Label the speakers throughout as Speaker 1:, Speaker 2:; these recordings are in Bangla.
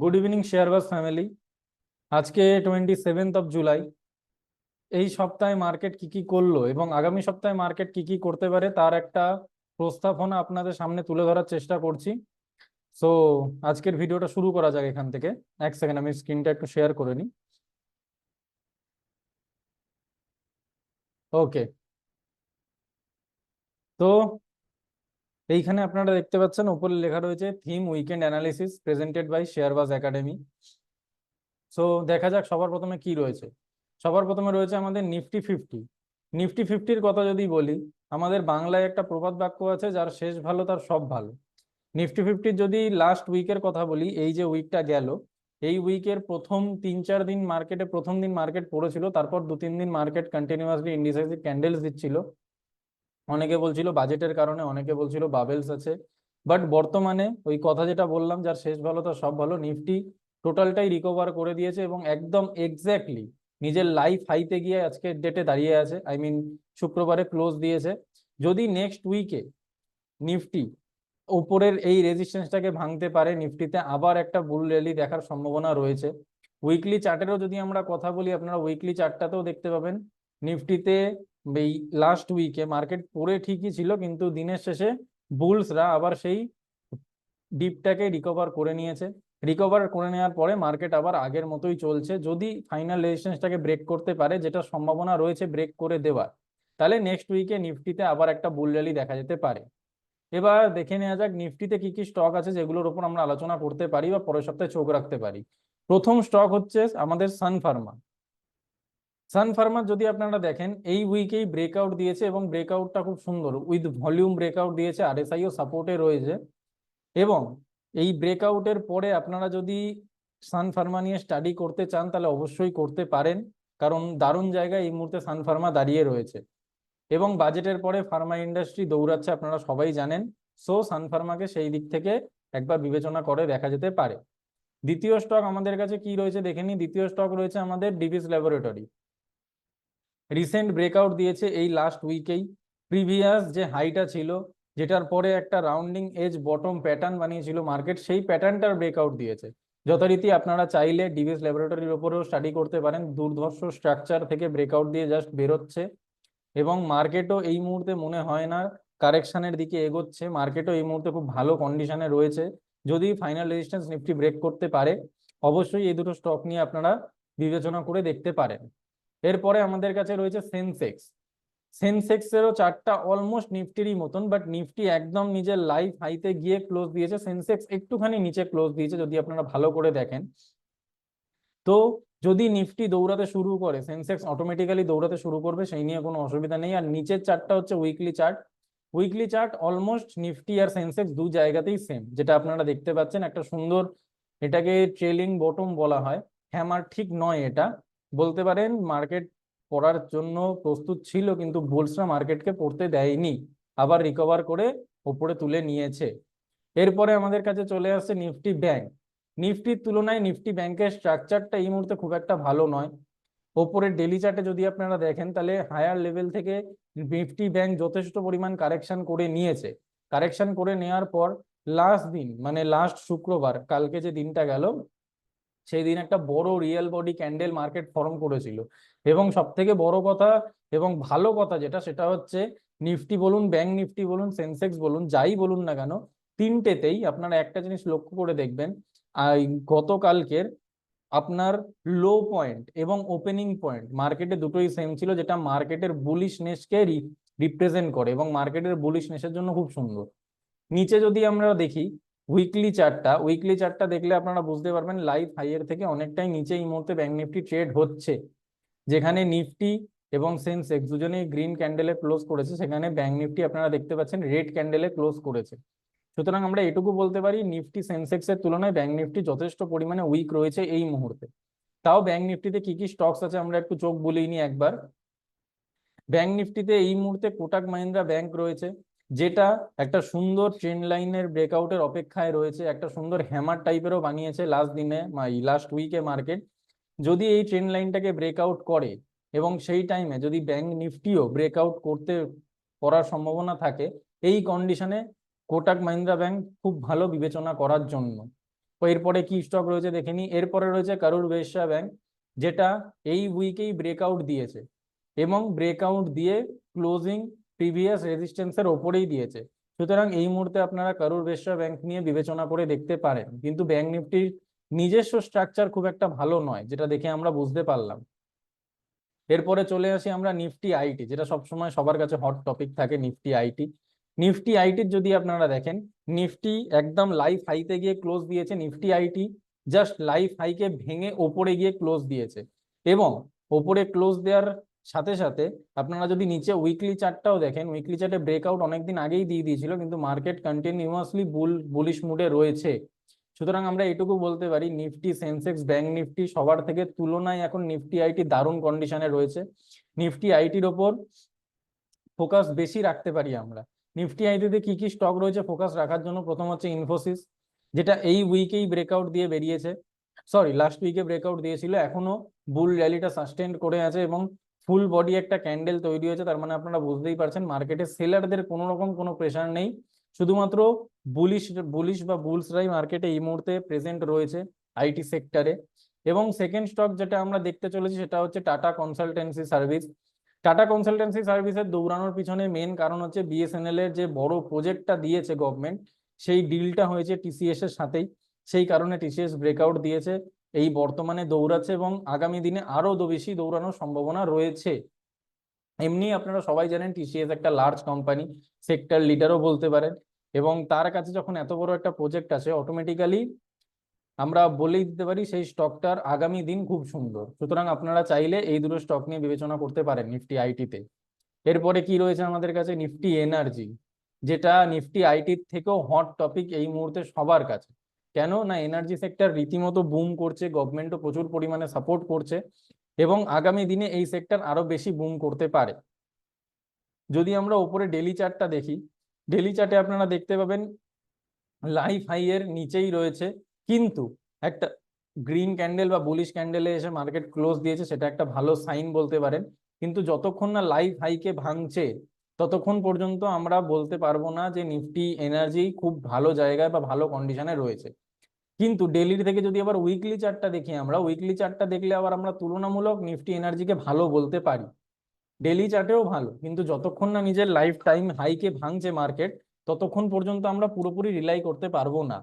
Speaker 1: Good evening শেয়ারবাজ family. আজকে 27 জুলাই। এই সপ্তাহে মার্কেট কি কি করলো এবং আগামী সপ্তাহে মার্কেট কি কি করতে পারে তার একটা প্রস্তাবনা আপনাদের সামনে তুলে ধরার চেষ্টা করছি। সো আজকের ভিডিওটা শুরু করা যাক এখান থেকে। এক সেকেন্ড, আমি স্ক্রিনটা একটু শেয়ার করে নিই। ওকে। তো এইখানে আপনারা দেখতে পাচ্ছেন উপরে লেখা রয়েছে theme weekend analysis presented by শেয়ারবাজ একাডেমি। সো দেখা যাক সবার প্রথমে কি রয়েছে। সবার প্রথমে রয়েছে আমাদের নিফটি 50। নিফটি 50-র কথা যদি বলি, আমাদের বাংলায় একটা প্রবাদ বাক্য আছে, যার শেষ ভালো তার সব ভালো। নিফটি 50 যদি লাস্ট উইকের কথা বলি, এই যে উইকটা গেল, এই উইকের প্রথম 3-4 দিন মার্কেটে, প্রথম দিন মার্কেট পড়েছিল, তারপর 2-3 দিন মার্কেট কন্টিনিউয়াসলি ইন্ডিসেসে ক্যান্ডেলস দিচ্ছিল। অনেকে বলছিল বাজেটের কারণে, অনেকে বলছিল বাবেলস আছে। বাট বর্তমানে ওই কথা যেটা বললাম, যার শেষ ভালো তার সব ভালো, নিফটি টোটালটাই রিকভার করে দিয়েছে এবং একদম এক্স্যাক্টলি নিজের লাইফ হাইতে গিয়ে আজকের ডেটে দাঁড়িয়ে আছে। আই মিন শুক্রবারে ক্লোজ দিয়েছে। যদি নেক্সট উইকে নিফটি উপরের এই রেজিস্ট্যান্সটাকে ভাঙতে পারে, নিফটিতে আবার একটা বুল র্যালি দেখার সম্ভাবনা রয়েছে। উইকলি চার্টেরও যদি আমরা কথা বলি, আপনারা উইকলি চার্টটাতেও দেখতে পাবেন নিফটিতে এই লাস্ট উইকে মার্কেট পড়ে ঠিকই ছিল, কিন্তু দিনের শেষে বুলসরা আবার সেই ডিপটাকে রিকভার করে নিয়েছে। রিকভার করে নেওয়ার পরে মার্কেট আবার আগের মতোই চলছে। যদি ফাইনাল রেজিস্ট্যান্সটাকে ব্রেক করতে পারে, যেটা সম্ভাবনা রয়েছে ব্রেক করে দেওয়ার, তাহলে নেক্সট উইকে নিফটিতে আবার একটা বুল র্যালি দেখা যেতে পারে। এবার দেখে নেওয়া যাক নিফটিতে কি কি স্টক আছে যেগুলোর উপর আমরা আলোচনা করতে পারি বা পরের সপ্তাহে চোখ রাখতে পারি। প্রথম স্টক হচ্ছে আমাদের সান ফার্মা। সান ফার্মা যদি আপনারা দেখেন, এই উইকেই ব্রেকআউট দিয়েছে এবং ব্রেকআউটটা খুব সুন্দর উইথ ভলিউম ব্রেকআউট দিয়েছে, আরএসআইও সাপোর্টে রয়েছে। এবং এই ব্রেকআউটের পরে আপনারা যদি সান ফার্মা নিয়ে স্টাডি করতে চান, তাহলে অবশ্যই করতে পারেন, কারণ দারুণ জায়গায় এই মুহূর্তে সান ফার্মা দাঁড়িয়ে রয়েছে। এবং বাজেটের পরে ফার্মা ইন্ডাস্ট্রি দৌড়াচ্ছে, আপনারা সবাই জানেন। সো সান ফার্মাকে সেই দিক থেকে একবার বিবেচনা করে দেখা যেতে পারে। দ্বিতীয় স্টক আমাদের কাছে কি রয়েছে দেখে নিই। দ্বিতীয় স্টক রয়েছে আমাদের ডিভিস ল্যাবরেটরি। রিসেন্ট ব্রেকআউট দিয়েছে এই লাস্ট উইকেই। প্রিভিয়াস যে হাইটা ছিল, যেটার পরে একটা রাউন্ডিং এজ বটম প্যাটার্ন বানিয়েছিল মার্কেট, সেই প্যাটার্নটার ব্রেকআউট দিয়েছে। যথারীতি আপনারা চাইলে ডিভিস ল্যাবরেটরির ওপরেও স্টাডি করতে পারেন। দুর্ধর্ষ স্ট্রাকচার থেকে ব্রেকআউট দিয়ে জাস্ট বেরোচ্ছে এবং মার্কেটও এই মুহূর্তে মনে হয় না কারেকশনের দিকে এগোচ্ছে। মার্কেটও এই মুহূর্তে খুব ভালো কন্ডিশনে রয়েছে। যদি ফাইনাল রেজিস্ট্যান্স নিফটি ব্রেক করতে পারে, অবশ্যই এই দুটো স্টক নিয়ে আপনারা বিবেচনা করে দেখতে পারেন। এরপরে আমাদের কাছে রয়েছে সেন্সেক্স। সেন্সেক্সেরও চার্টটা অলমোস্ট নিফটিরই মতন, বাট নিফটি একদম নিজের লাইফ হাইতে গিয়ে ক্লোজ দিয়েছে, সেন্সেক্স একটুখানি নিচে ক্লোজ দিয়েছে যদি আপনারা ভালো করে দেখেন। তো যদি নিফটি দৌড়াতে শুরু করে, সেন্সেক্স অটোমেটিক্যালি দৌড়াতে শুরু করবে, সেই নিয়ে কোনো অসুবিধা নেই। আর নিচের চার্টটা হচ্ছে weekly chart. Weekly chart almost Nifty আর সেন্সেক্স দু জায়গাতেই সেম, যেটা আপনারা দেখতে পাচ্ছেন একটা সুন্দর, এটাকে ট্রেলিং বটম বলা হয়। হ্যামার ঠিক নয় এটা, বলতে পারেন মার্কেট পড়ার জন্য প্রস্তুত ছিল, কিন্তু বুলসরা মার্কেটকে পড়তে দেয়নি, আবার রিকভার করে ওপরে তুলে নিয়েছে। এরপরে আমাদের কাছে চলে আসছে নিফটি ব্যাংক। নিফটির তুলনায় নিফটি ব্যাংকের স্ট্রাকচারটা এই মুহূর্তে খুব একটা ভালো নয়। ওপরের ডেলি চার্টে যদি আপনারা দেখেন, তাহলে হায়ার লেভেল থেকে নিফটি ব্যাংক যথেষ্ট পরিমাণ কারেকশন করে নিয়েছে। কারেকশন করে নেওয়ার পর লাস্ট দিন, মানে লাস্ট শুক্রবার, কালকে যে দিনটা গেল, সেই দিন একটা বড় real body candle market form করেছিল। এবং সব থেকে বড় কথা এবং ভালো কথা যেটা, সেটা হচ্ছে নিফটি বলুন, ব্যাংক নিফটি বলুন, সেন্সেক্স বলুন, যাই বলুন না কেন, তিনটেতেই আপনারা একটা জিনিস লক্ষ্য করে দেখবেন। গতকালকের আপনার লো পয়েন্ট এবং ওপেনিং পয়েন্ট মার্কেটে দুটোই সেম ছিল, যেটা মার্কেটের বুলিশনেসকে রিপ্রেজেন্ট করে এবং মার্কেটের বুলিশনেসের জন্য খুব সুন্দর। নিচে যদি আমরা দেখি উইকলি চার্টটা দেখলে আপনারা বুঝতে পারবেন লাইভ হাইয়ের থেকে অনেকটাই নিচে এই মুহূর্তে ব্যাংক নিফটি ট্রেড হচ্ছে। যেখানে নিফটি এবং সেন্সেক্স দুজনেই গ্রিন ক্যান্ডেলে ক্লোজ করেছে, সেখানে ব্যাংক নিফটি আপনারা দেখতে পাচ্ছেন রেড ক্যান্ডেলে ক্লোজ করেছে। সুতরাং আমরা এটুকু বলতে পারি, নিফটি সেন্সেক্স এর তুলনায় ব্যাংক নিফটি যথেষ্ট পরিমাণে উইক রয়েছে এই মুহূর্তে। তাও ব্যাংক নিফটিতে কি কি স্টকস আছে আমরা একটু চোখ বুলিয়ে নিই একবার। ব্যাংক নিফটিতে এই মুহূর্তে কোটাক মাহিন্দ্রা ব্যাংক রয়েছে, যেটা একটা সুন্দর ট্রেন্ড লাইনের ব্রেকআউটের অপেক্ষায় রয়েছে। একটা সুন্দর হ্যামার টাইপেরও বানিয়েছে লাস্ট দিনে, লাস্ট উইকে মার্কেট। যদি এই ট্রেন্ড লাইনটাকে ব্রেকআউট করে এবং সেই টাইমে যদি ব্যাংক নিফটিও ব্রেকআউট করার সম্ভাবনা থাকে, এই কন্ডিশনে কোটাক মাহিন্দ্রা ব্যাংক খুব ভালো বিবেচনা করার জন্য। এরপরে কি স্টক রয়েছে দেখে নিই। এরপরে রয়েছে কারুর বৈশ্য ব্যাংক, যেটা এই উইকেই ব্রেকআউট দিয়েছে এবং ব্রেকআউট দিয়ে ক্লোজিং প্রিভিয়াস রেজিস্ট্যান্সের ওপরেই দিয়েছে। সুতরাং এই মুহূর্তে আপনারা কারুর বৈশ্য ব্যাংক নিয়ে বিবেচনা করে দেখতে পারেন, কিন্তু ব্যাংক নিফটির নিজস্ব স্ট্রাকচার খুব একটা ভালো নয়, যেটা দেখে আমরা বুঝতে পারলাম। এরপরে চলে আসি আমরা নিফটি আইটি, যেটা সবসময় সবার কাছে হট টপিক থাকে, নিফটি আইটি। নিফটি আইটির যদি আপনারা দেখেন, নিফটি একদম লাইভ হাইতে গিয়ে ক্লোজ দিয়েছে, নিফটি আইটি জাস্ট লাইভ হাইকে ভেঙে ওপরে গিয়ে ক্লোজ দিয়েছে। এবং ওপরে ক্লোজ দেওয়ার সাথে সাথে আপনারা যদি নিচে উইকলি চার্টটাও দেখেন, উইকলি চার্টে ব্রেকআউট অনেকদিন আগেই দিয়ে দিয়েছিল, কিন্তু মার্কেট কন্টিনিউয়াসলি বুলিশ মুডে রয়েছে। সুতরাং আমরা এটুকু বলতে পারি, নিফটি, সেন্সেক্স, ব্যাংক নিফটি সবার থেকে তুলনায় এখন নিফটি আইটি দারুণ কন্ডিশনে রয়েছে। নিফটি আইটির ওপর ফোকাস বেশি রাখতে পারি আমরা। নিফটি আইটিতে কি কি স্টক রয়েছে ফোকাস রাখার জন্য? প্রথম হচ্ছে ইনফোসিস, যেটা এই উইকেই ব্রেকআউট দিয়ে বেরিয়েছে, সরি লাস্ট উইকে ব্রেকআউট দিয়েছিল, এখনো বুল র্যালিটা সাস্টেন করে আছে এবং ফুল বডি একটা ক্যান্ডেল তৈরি হয়েছে। তার মানে আপনারা বুঝতেই পারছেন মার্কেটে সেলারদের কোনো রকম কোনো প্রেশার নেই, শুধুমাত্র বুলিশ বুলিশ বা বুলসরাই মার্কেটে এই মুহূর্তে প্রেজেন্ট রয়েছে আইটি সেক্টরে। এবং সেকেন্ড স্টক যেটা আমরা দেখতে চলেছি সেটা হচ্ছে tata consultancy service. Tata consultancy সার্ভিসের দৌড়ানোর পিছনে মেন কারণ হচ্ছে বিএসএনএল এর যে বড় প্রজেক্টটা দিয়েছে গভর্নমেন্ট, সেই ডিলটা হয়েছে টিসিএস এর সাথেই, সেই কারণে টিসিএস ব্রেকআউট দিয়েছে, এই বর্তমানে দৌড়াচ্ছে এবং আগামী দিনে আরো বেশি দৌড়ানোর সম্ভাবনা রয়েছে। এমনি আপনারা সবাই জানেন টিসিএস একটা লার্জ কোম্পানি, সেক্টর লিডারও বলতে পারেন, এবং তার কাছে যখন এত বড় একটা প্রজেক্ট আছে অটোমেটিক্যালি আমরা বলেই দিতে পারি সেই স্টকটার আগামী দিন খুব সুন্দর। সুতরাং আপনারা চাইলে এই দুটো স্টক নিয়ে বিবেচনা করতে পারেন নিফটি আইটিতে। এরপরে কি রয়েছে আমাদের কাছে? নিফটি এনার্জি, যেটা নিফটি আইটির থেকেও হট টপিক এই মুহূর্তে সবার কাছে। কেন না, এনার্জি সেক্টর রীতিমতো বুম করছে, গভর্নমেন্টও প্রচুর পরিমাণে সাপোর্ট করছে এবং আগামী দিনে এই সেক্টর আরো বেশি বুম করতে পারে। যদি আমরা উপরে ডেলি চার্টটা দেখি, ডেলি চার্টে আপনারা দেখতে পাবেন লাইফ হাই এর নিচেই রয়েছে, কিন্তু একটা গ্রিন ক্যান্ডেল বা বুলিশ ক্যান্ডেলে এসে মার্কেট ক্লোজ দিয়েছে, সেটা একটা ভালো সাইন বলতে পারেন। কিন্তু যতক্ষণ না লাইফ হাইকে ভাঙছে ততক্ষণ পর্যন্ত আমরা বলতে পারবো না যে নিফটি এনার্জি খুব ভালো জায়গায় বা ভালো কন্ডিশনে রয়েছে। কিন্তু ডেলির থেকে যদি আবার উইকলি চার্টটা দেখি, আমরা উইকলি চার্টটা দেখলে আবার আমরা তুলনামূলক নিফটি এনার্জিকে ভালো বলতে পারি। ডেলি চার্টেও ভালো, কিন্তু যতক্ষণ না নিজের লাইফ টাইম হাইকে ভাঙছে মার্কেট ততক্ষণ পর্যন্ত আমরা পুরোপুরি রিলাই করতে পারবো না।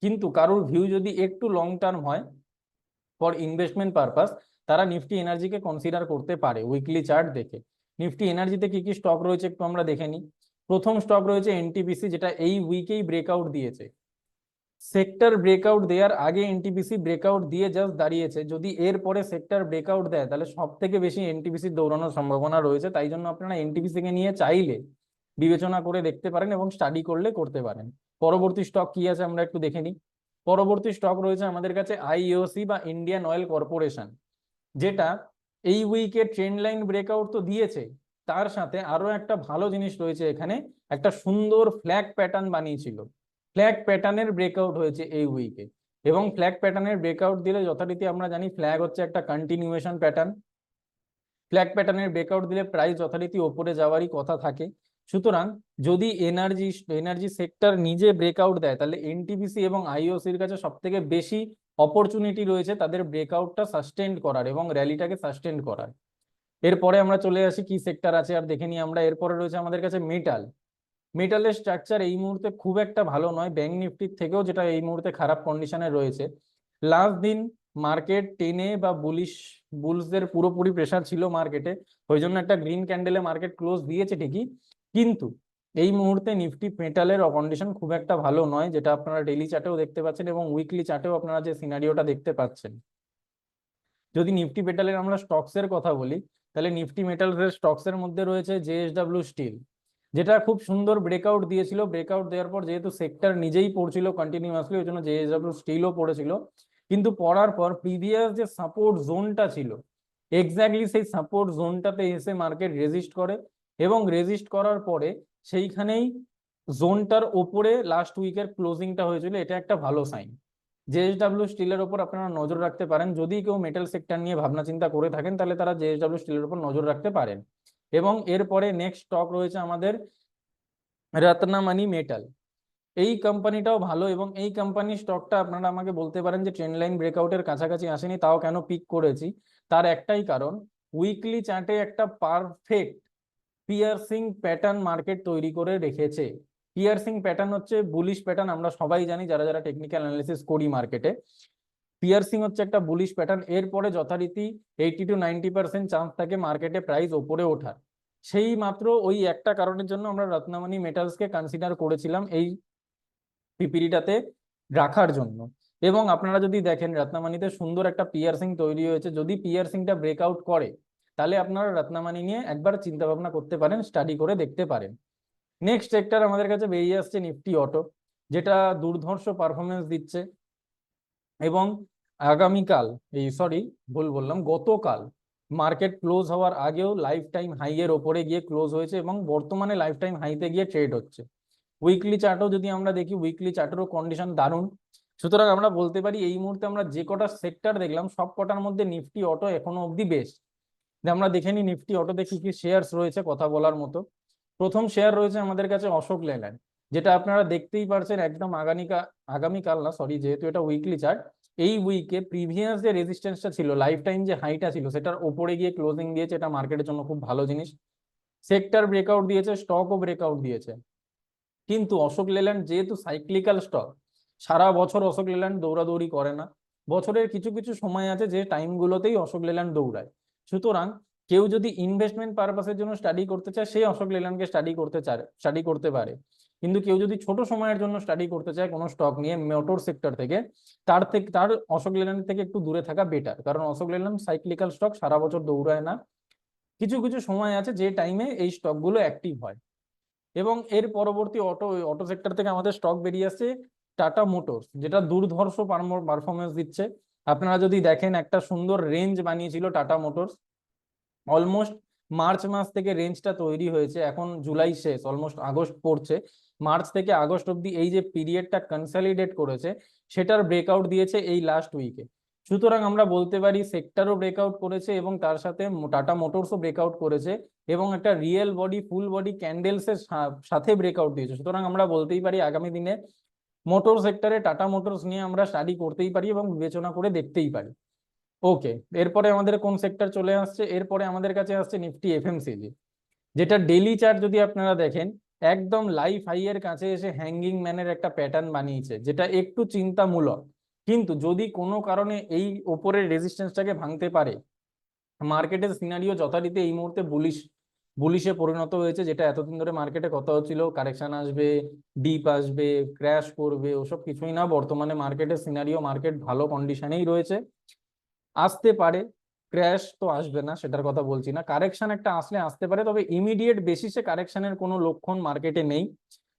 Speaker 1: কিন্তু কারোর ভিউ যদি একটু লং টার্ম হয় ফর ইনভেস্টমেন্ট পারপাস, তারা নিফটি এনার্জিকে কনসিডার করতে পারে উইকলি চার্ট দেখে। নিফটি এনার্জিতে কি কি স্টক রয়েছে একটু আমরা দেখে নিই। প্রথম স্টক রয়েছে এনটিপিসি, যেটা এই উইকেই ব্রেকআউট দিয়েছে। সেক্টর ব্রেকআউট দেওয়ার আগে এনটিপিসি ব্রেকআউট দিয়ে জাস্ট দাঁড়িয়েছে, যদি এর পরে সেক্টর ব্রেকআউট দেয় তাহলে সব থেকে বেশি এনটিপিসি দৌড়ানোর সম্ভাবনা রয়েছে। তাই জন্য আপনারা এনটিপিসি কে নিয়ে চাইলে বিবেচনা করে দেখতে পারেন এবং স্টাডি করলে করতে পারেন। পরবর্তী স্টক কি আছে আমরা একটু দেখে নিই। পরবর্তী স্টক রয়েছে আমাদের কাছে আইওসি বা ইন্ডিয়ান অয়েল কর্পোরেশন, যেটা এই উইকে ট্রেন্ড লাইন ব্রেকআউট তো দিয়েছে, তার সাথে আরো একটা ভালো জিনিস রয়েছে, এখানে একটা সুন্দর ফ্ল্যাগ প্যাটার্ন বানিয়েছিল, ফ্ল্যাগ প্যাটার্নের ব্রেকআউট হয়েছে এই উইকে। এবং ফ্ল্যাগ প্যাটার্নের ব্রেকআউট দিলে যথারীতি আমরা জানি ফ্ল্যাগ হচ্ছে একটা কন্টিনিউয়েশন প্যাটার্ন, ফ্ল্যাগ প্যাটার্নের ব্রেকআউট দিলে প্রাইস যথারীতি ওপরে যাওয়ারই কথা থাকে। সুতরাং যদি এনার্জি সেক্টর নিজে ব্রেকআউট দেয় তাহলে এনটিপিসি এবং আইওসির কাছে সব থেকে বেশি অপরচুনিটি রয়েছে তাদের ব্রেকআউটটা সাস্টেন করার এবং র্যালিটাকে সাস্টেন করার। এরপরে আমরা চলে আসি কি সেক্টর আছে আর দেখে নিই আমরা। এরপরে রয়েছে আমাদের কাছে মেটাল। মেটালের স্ট্রাকচার এই মুহূর্তে খুব একটা ভালো নয়, ব্যাংক নিফটির থেকেও যেটা এই মুহূর্তে খারাপ কন্ডিশনে রয়েছে। লাস্ট দিন মার্কেট টেনে বা বুলসদের পুরোপুরি প্রেসার ছিল মার্কেটে, ওই জন্য একটা গ্রিন ক্যান্ডেলে মার্কেট ক্লোজ দিয়েছে ঠিকই, কিন্তু এই মুহূর্তে নিফটি মেটালের কন্ডিশন খুব একটা ভালো নয়, যেটা আপনারা ডেইলি চার্টেও দেখতে পাচ্ছেন এবং উইকলি চার্টেও আপনারা যে সিনারিওটা দেখতে পাচ্ছেন। যদি নিফটি মেটালের আমরা স্টকস এর কথা বলি, তাহলে নিফটি মেটালের স্টকস এর মধ্যে রয়েছে জেএসডব্লিউ স্টিল, যেটা খুব সুন্দর ব্রেকআউট দিয়েছিল। ব্রেকআউট দেওয়ার পর যেহেতু সেক্টর নিজেই পড়ছিল কন্টিনিউয়াসলি, ওই জন্য জেএসডব্লিউ স্টিলও পড়েছিল, কিন্তু পড়ার পর প্রিভিয়াস যে সাপোর্ট জোনটা ছিল এক্স্যাক্টলি সেই সাপোর্ট জোনটাতে এসে মার্কেট রেজিস্ট করে এবং রেজিস্ট করার পরে সেইখানেই জোনটার ওপরে লাস্ট উইকের ক্লোজিংটা হয়েছিল, এটা একটা ভালো সাইন। জেএসডব্লিউ স্টিলের উপর আপনারা নজর রাখতে পারেন, যদি কেউ মেটাল সেক্টর নিয়ে ভাবনা চিন্তা করে থাকেন তাহলে তারা জেএসডব্লিউ স্টিলের উপর নজর রাখতে পারেন। এবং এরপরে নেক্সট স্টক রয়েছে আমাদের রত্নামণি মেটাল। এই কোম্পানিটাও ভালো, এবং এই কোম্পানির স্টকটা আপনারা আমাকে বলতে পারেন যে ট্রেন্ড লাইন ব্রেকআউটের কাছাকাছি আসেনি, তাও কেন পিক করেছি, তার একটাই কারণ, উইকলি চার্টে একটা পারফেক্ট পিয়ার্সিং প্যাটার্ন মার্কেট তৈরি করে রেখেছে। পিয়ার্সিং প্যাটার্ন হচ্ছে বুলিশ প্যাটার্ন, আমরা সবাই জানি যারা যারা টেকনিক্যাল অ্যানালিসিস করি মার্কেটে। পিয়ার্সিং হচ্ছে একটা বুলিশ প্যাটার্ন, এরপরে যথারীতি 80 to 90% চান্স থাকে মার্কেটে প্রাইস ওপরে ওঠার। সেই মাত্র ওই একটা কারণের জন্য আমরা রত্নমণি মেটালসকে কনসিডার করেছিলাম এই পিপিরিটাতে রাখার জন্য। এবং আপনারা যদি দেখেন রত্নমণিতে সুন্দর একটা পিয়ার্সিং তৈরি হয়েছে, যদি পিয়ার্সিংটা ব্রেকআউট করে তাহলে আপনারা রত্নমণি নিয়ে একবার চিন্তা ভাবনা করতে পারেন, স্টাডি করে দেখতে পারেন। নেক্সট সেক্টর আমাদের কাছে বেরিয়ে আসছে নিফটি অটো, যেটা দুর্ধর্ষ পারফরমেন্স দিচ্ছে, এবং আগামীকাল, ভুল বললাম, গতকাল মার্কেট ক্লোজ হওয়ার আগেও লাইফ টাইম হাই এর ওপরে গিয়ে ক্লোজ হয়েছে এবং বর্তমানে লাইফ টাইম হাইতে গিয়ে ট্রেড হচ্ছে। উইকলি চার্টও যদি আমরা দেখি, উইকলি চার্টেরও কন্ডিশন দারুণ। সুতরাং আমরা বলতে পারি এই মুহূর্তে আমরা যে কটা সেক্টর দেখলাম সব কটার মধ্যে নিফটি অটো এখনো অব্দি বেস্ট। আমরা দেখে নিই নিফটি অটোতে কি কি শেয়ারস রয়েছে কথা বলার মতো। প্রথম শেয়ার রয়েছে আমাদের কাছে অশোক লেল্যান্ড, যেটা আপনারা দেখতেই পারছেন একদম আগামীকাল না, যেহেতু এটা উইকলি চার্ট, এই উইকে প্রিভিয়াস যে রেজিস্ট্যান্সটা ছিল, লাইফ টাইম যে হাইটা ছিল, সেটার ওপরে গিয়ে ক্লোজিং দিয়েছে, এটা মার্কেটের জন্য খুব ভালো জিনিস। সেক্টর ব্রেকআউট দিয়েছে, স্টকও ব্রেকআউট দিয়েছে। কিন্তু অশোক লেল্যান্ড যেহেতু সাইক্লিক্যাল স্টক, সারা বছর অশোক লেল্যান্ড দৌড়াদৌড়ি করে না, বছরের কিছু কিছু সময় আছে যে টাইমগুলোতেই অশোক লেল্যান্ড দৌড়ায়। সুতরাং কেউ যদি ইনভেস্টমেন্ট পারপাসের জন্য স্টাডি করতে চায়, সেই অশোক লেল্যান্ডকে স্টাডি করতে পারে। কিন্তু কেউ যদি ছোট সময়ের জন্য স্টাডি করতে চায় কোনো স্টক নিয়ে মোটর সেক্টর থেকে, তার অশোক লেল্যান্ড থেকে একটু দূরে থাকা বেটার, কারণ অশোক লেল্যান্ড সাইক্লিক্যাল স্টক, সারা বছর দৌড়ায় না, কিছু কিছু সময় আছে যে টাইমে এই স্টকগুলো অ্যাক্টিভ হয়। এবং এর পরবর্তী অটো সেক্টর থেকে আমাদের স্টক বেরিয়ে আসছে টাটা মোটরস, যেটা দুর্ধর্ষ পারফরমেন্স দিচ্ছে। আপনারা যদি দেখেন একটা সুন্দর রেঞ্জ বানিয়েছিল টাটা মোটরস, অলমোস্ট মার্চ মাস থেকে রেঞ্জটা তৈরি হয়েছে, এখন জুলাই শেষ, অলমোস্ট আগস্ট পড়ছে, মার্চ থেকে আগস্ট অব্দি এই যে পিরিয়ডটা কনসলিডেট করেছে, সেটার ব্রেকআউট দিয়েছে এই লাস্ট উইকে। সুতরাং আমরা বলতে পারি সেক্টরও ব্রেকআউট করেছে এবং তার সাথে টাটা মোটরসও ব্রেকআউট করেছে, এবং একটা real body full body candles এর সাথে ব্রেকআউট দিয়েছে। সুতরাং আমরা বলতেই পারি আগামী দিনে মোটর সেক্টরে টাটা মোটরস নিয়ে আমরা স্টাডি করতেই পারি এবং বিবেচনা করে দেখতেই পারি। ওকে, এরপরে আমাদের কোন সেক্টর চলে আসছে, এরপরে আমাদের কাছে আসছে নিফটি এফএমসিজি, যেটা ডেইলি চার্ট যদি আপনারা দেখেন একদম লাইফ হাই এর কাছে এসে হ্যাঙ্গিং ম্যানের একটা প্যাটার্ন বানিয়েছে, যেটা একটু চিন্তামূলক। কিন্তু যদি কোনো কারণে এই ওপরের রেজিস্ট্যান্সটাকে ভাঙতে পারে, মার্কেটের সিনারিও যথারীতি এই মুহূর্তে বুলিশে পরিণত হয়েছে, যেটা এতদিন ধরে মার্কেটে কথা হচ্ছিল কারেকশন আসবে, ডিপ আসবে, ক্র্যাশ করবে, ওসব কিছুই না। বর্তমানে মার্কেটের সিনারিও, মার্কেট ভালো কন্ডিশনেই রয়েছে, আসতে পারে, ক্র্যাশ তো আসবে না সেটার কথা বলছি না, কারেকশন একটা আসলে আসতে পারে, তবে ইমিডিয়েট বেসিসে কারেকশনের কোনো লক্ষণ মার্কেটে নেই।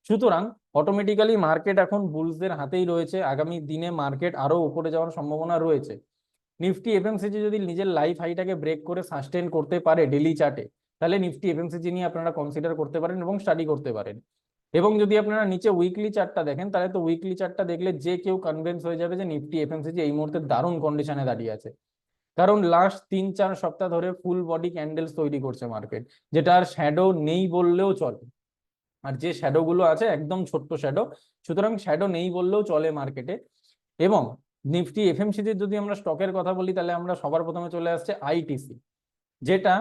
Speaker 1: সুতরাং অটোমেটিক্যালি মার্কেট এখন বুলসদের হাতেই রয়েছে, আগামী দিনে মার্কেট আরো উপরে যাওয়ার সম্ভাবনা রয়েছে। নিফটি এফএমসিজি যদি নিজের লাইফ হাইটাকে ব্রেক করে সাস্টেন করতে পারে ডেলি চার্টে, তাহলে নিফটি এফএমসিজি নিয়ে আপনারা কনসিডার করতে পারেন এবং স্টাডি করতে পারেন। এবং যদি আপনারা নিচে উইকলি চার্টটা দেখেন, তাহলে তো উইকলি চার্টটা দেখলে যে কেউ কনভিন্স হয়ে যাবে যে নিফটি এফএমসিজি এই মুহূর্তে দারুণ কন্ডিশনে দাঁড়িয়ে আছে, কারণ লাস্ট 3-4 সপ্তাহ ধরে ফুল বডি ক্যান্ডেলস তৈরি করছে মার্কেট, যেটা আর শ্যাডো নেই বললেও চলে, আর যে শ্যাডো গুলো আছে একদম ছোট্ট শ্যাডো, সুতরাং শ্যাডো নেই বললেও চলে মার্কেটে। এবং নিফটি এফএমসিজির যদি আমরা স্টকের কথা বলি, তাহলে আমরা সবার প্রথমে চলে আসছে আইটিসি, যেটা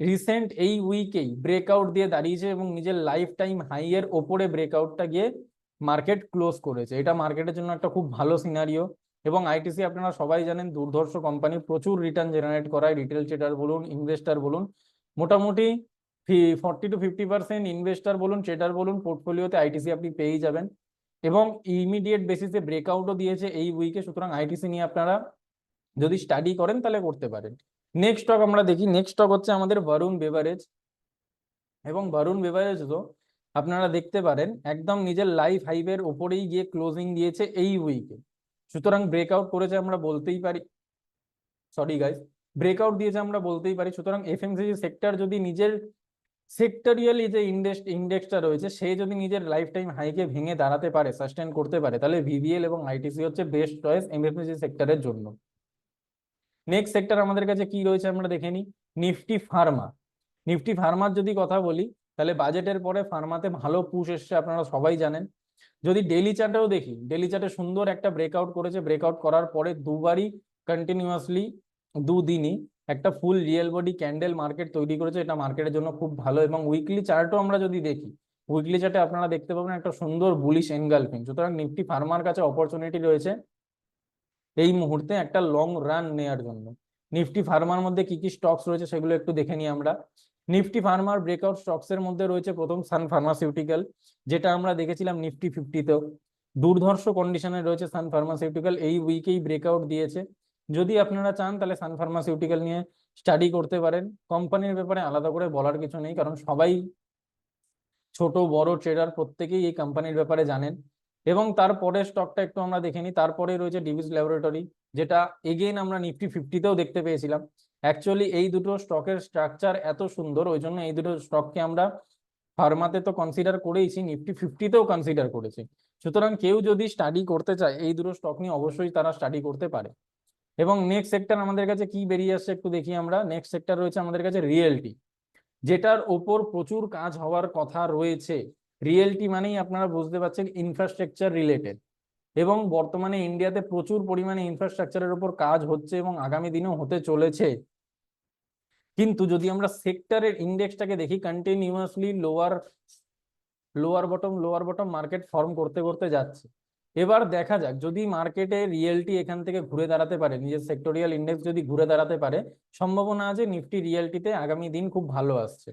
Speaker 1: রিসেন্ট এই উইকেই ব্রেকআউট দিয়ে দাঁড়িয়েছে এবং নিজের লাইফ টাইম হাই এর ওপরে ব্রেকআউটটা গিয়ে মার্কেট ক্লোজ করেছে, এটা মার্কেটের জন্য একটা খুব ভালো সিনারিও। এবং আইটিসি আপনারা সবাই জানেন দুর্ধর্ষ কোম্পানি, প্রচুর রিটার্ন জেনারেট করায়, রিটেল ট্রেডার বলুন, ইনভেস্টার বলুন, মোটামুটি 40 to 50% ইনভেস্টার বলুন, ট্রেডার বলুন, পোর্টফোলিওতে আইটিসি আপনি পেয়েই যাবেন। এবং ইমিডিয়েট বেসিসে ব্রেকআউটও দিয়েছে এই উইকে, সুতরাং আইটিসি নিয়ে আপনারা যদি স্টাডি করেন তাহলে করতে পারেন। নেক্সট স্টক আমরা দেখি, নেক্সট স্টক হচ্ছে আমাদের বরুণ বেভারেজ, এবং বরুণ বেভারেজ তো আপনারা দেখতে পারেন একদম নিজের লাইফ হাইয়ের ওপরেই গিয়ে ক্লোজিং দিয়েছে এই উইকে। সুতরাং ব্রেকআউট করেছে আমরা বলতেই পারি, ব্রেকআউট দিয়েছে আমরা বলতেই পারি। সুতরাং এফএমসিজি সেক্টর যদি নিজের সেক্টরিয়ালি যে ইন্ডেক্সটা রয়েছে, সে যদি নিজের লাইফ টাইম হাইকে ভেঙে দাঁড়াতে পারে, সাস্টেন করতে পারে, তাহলে ভিভিএল এবং আইটিসি হচ্ছে বেস্ট চয়েস এফএমসিজি সেক্টরের জন্য। নেক্সট সেক্টর আমাদের কাছে কি রয়েছে আমরা দেখে নিই, নিফটি ফার্মা। নিফটি ফার্মার যদি কথা বলি, তাহলে বাজেটের পরে ফার্মাতে ভালো পুশ এসছে, আপনারা সবাই জানেন। যদি ডেইলি চার্টেও দেখি, ডেইলি চার্টে সুন্দর একটা ব্রেকআউট করেছে, ব্রেকআউট করার পরে দুবারই কন্টিনিউয়াসলি দুদিনই একটা ফুল রিয়েল বডি ক্যান্ডেল মার্কেট তৈরি করেছে, এটা মার্কেটের জন্য খুব ভালো। এবং উইকলি চার্টও আমরা যদি দেখি, উইকলি চার্টে আপনারা দেখতে পাবেন একটা সুন্দর বুলিশ এনগালফিং। সুতরাং নিফটি ফার্মার কাছে অপরচুনিটি রয়েছে এই মুহূর্তে একটা লং রান নেওয়ার জন্য। নিফটি ফার্মার মধ্যে কি কি স্টকস রয়েছে সেগুলো একটু দেখে নিই আমরা। নিফটি ফার্মার ব্রেকআউট স্টকস এর মধ্যে রয়েছে প্রথম সান ফার্মাসিউটিক্যাল, যেটা আমরা দেখেছিলাম নিফটি 50তেও। দুর্ধর্ষ কন্ডিশনে রয়েছে সান ফার্মাসিউটিক্যাল, এই উইকেই ব্রেকআউট দিয়েছে। যদি আপনারা চান তাহলে সান ফার্মাসিউটিক্যাল নিয়ে স্টাডি করতে পারেন। কোম্পানির ব্যাপারে আলাদা করে বলার কিছু নেই, কারণ সবাই ছোট বড় ট্রেডার প্রত্যেকেই এই কোম্পানির ব্যাপারে জানেন। এবং তারপরে স্টকটা একটু আমরা দেখে নিই। তারপরে রয়েছে ডিভিস ল্যাবরেটরি, যেটা এগেইন আমরা নিফটি 50তেও দেখতে পেয়েছিলাম। অ্যাকচুয়ালি এই দুটো স্টকের স্ট্রাকচার এত সুন্দর, ওই জন্য এই দুটো স্টককে আমরা ফার্মাতে তো কনসিডার করেইছি, নিফটি 50তেও কনসিডার করেছি। সুতরাং কেউ যদি স্টাডি করতে চায় এই দুটো স্টক নিয়ে অবশ্যই তারা স্টাডি করতে পারে। এবং নেক্সট সেক্টর আমাদের কাছে কি বেরিয়ে আসছে একটু দেখি আমরা। নেক্সট সেক্টর রয়েছে আমাদের কাছে রিয়েলটি, যেটার ওপর প্রচুর কাজ হওয়ার কথা রয়েছে। রিয়েলটি মানেই আপনারা বুঝতে পারছেন ইনফ্রাস্ট্রাকচার রিলেটেড, এবং বর্তমানে ইন্ডিয়াতে প্রচুর পরিমাণে ইনফ্রাস্ট্রাকচারের উপর কাজ হচ্ছে এবং আগামী দিনেও হতে চলেছে। কিন্তু যদি আমরা সেক্টরের ইন্ডেক্সটাকে দেখি, continuously lower bottom market form করতে করতে যাচ্ছে। এবার দেখা যাক যদি মার্কেটে রিয়েলটি এখান থেকে ঘুরে দাঁড়াতে পারে, নিজের সেক্টোরিয়াল ইন্ডেক্স যদি ঘুরে দাঁড়াতে পারে, সম্ভাবনা আছে নিফটি রিয়েলটিতে আগামী দিন খুব ভালো আসছে।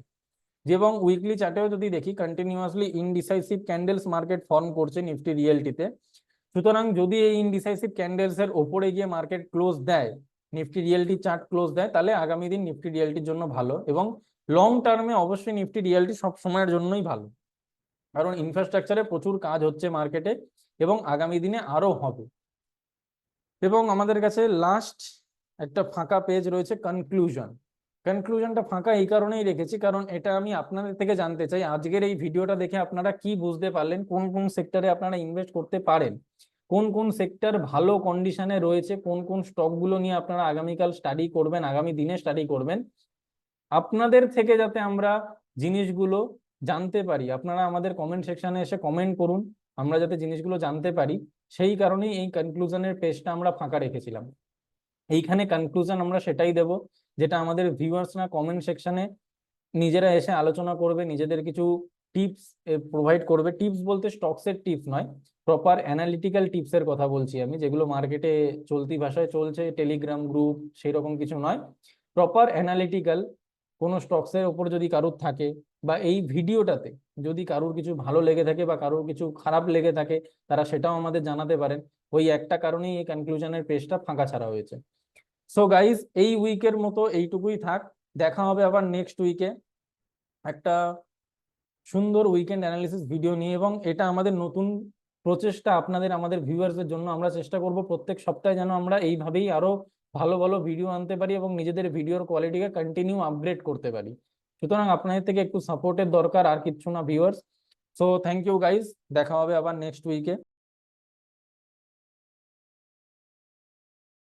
Speaker 1: এবং উইকলি চার্টেও যদি দেখি, continuously indecisive candles market form করছে নিফটি রিয়েলটিতে। সুতরাং যদি এই ইনডিসাইসিভ ক্যান্ডেলস এর ওপরে গিয়ে মার্কেট ক্লোজ দেয়, নিফটি রিয়েলটি চার্ট ক্লোজ দেয়, তাহলে আগামী দিন নিফটি রিয়েলটির জন্য ভালো। এবং লং টার্মে অবশ্যই নিফটি রিয়েলটি সব সময়ের জন্যই ভালো, কারণ ইনফ্রাস্ট্রাকচারে প্রচুর কাজ হচ্ছে মার্কেটে এবং আগামী দিনে আরো হবে। এবং আমাদের কাছে লাস্ট একটা ফাঁকা পেজ রয়েছে কনক্লুশন। কনক্লুশনটা ফাঁকা এই কারণেই রেখেছি কারণ এটা আমি আপনাদের থেকে জানতে চাই আজকের এই ভিডিওটা দেখে আপনারা কি বুঝতে পারলেন, কোন কোন সেক্টরে আপনারা ইনভেস্ট করতে পারেন, কোন কোন সেক্টর ভালো কন্ডিশনে রয়েছে, কোন কোন স্টকগুলো নিয়ে আপনারা আগামীকাল স্টাডি করবেন, আগামী দিনে স্টাডি করবেন। আপনাদের থেকে যাতে আমরা জিনিসগুলো জানতে পারি, আপনারা আমাদের কমেন্ট সেকশনে এসে কমেন্ট করুন, আমরা যাতে জিনিসগুলো জানতে পারি, সেই কারণেই এই কনক্লুশনের পেজটা আমরা ফাঁকা রেখেছিলাম। এইখানে কনক্লুশন আমরা সেটাই দেব যেটা আমাদের ভিউয়ার্সরা কমেন্ট সেকশনে নিজেরা এসে আলোচনা করবে, নিজেদের কিছু টিপস প্রোভাইড করবে। টিপস বলতে স্টকসের টিপস নয়, প্রপার অ্যানালিটিক্যাল টিপস এর কথা বলছি আমি, যেগুলো মার্কেটে চলতি ভাষায় চলছে, টেলিগ্রাম গ্রুপ সেই রকম কিছু নয়। প্রপার অ্যানালিটিক্যাল কোনো স্টকসের ওপর যদি কারুর থাকে, বা এই ভিডিওটাতে যদি কারুর কিছু ভালো লেগে থাকে বা কারুর কিছু খারাপ লেগে থাকে, তারা সেটাও আমাদের জানাতে পারেন। ওই একটা কারণেই এই কনক্লুশনের পেজটা ফাঁকা ছাড়া হয়েছে। সো গাইজ, এই উইকের মতো এইটুকুই থাক, দেখা হবে আবার নেক্সট উইকে একটা সুন্দর উইকেন্ড অ্যানালিসিস ভিডিও নিয়ে। এবং এটা আমাদের নতুন প্রচেষ্টা, আপনাদের আমাদের ভিউয়ার্সের জন্য আমরা চেষ্টা করব প্রত্যেক সপ্তাহে যেন আমরা এইভাবেই আরো ভালো ভালো ভিডিও আনতে পারি এবং নিজেদের ভিডিওর কোয়ালিটিকে কন্টিনিউ আপগ্রেড করতে পারি। সুতরাং আপনাদের থেকে একটু সাপোর্টের দরকার, আর কিচ্ছু না viewers. So thank you guys, দেখা হবে আবার নেক্সট উইকে।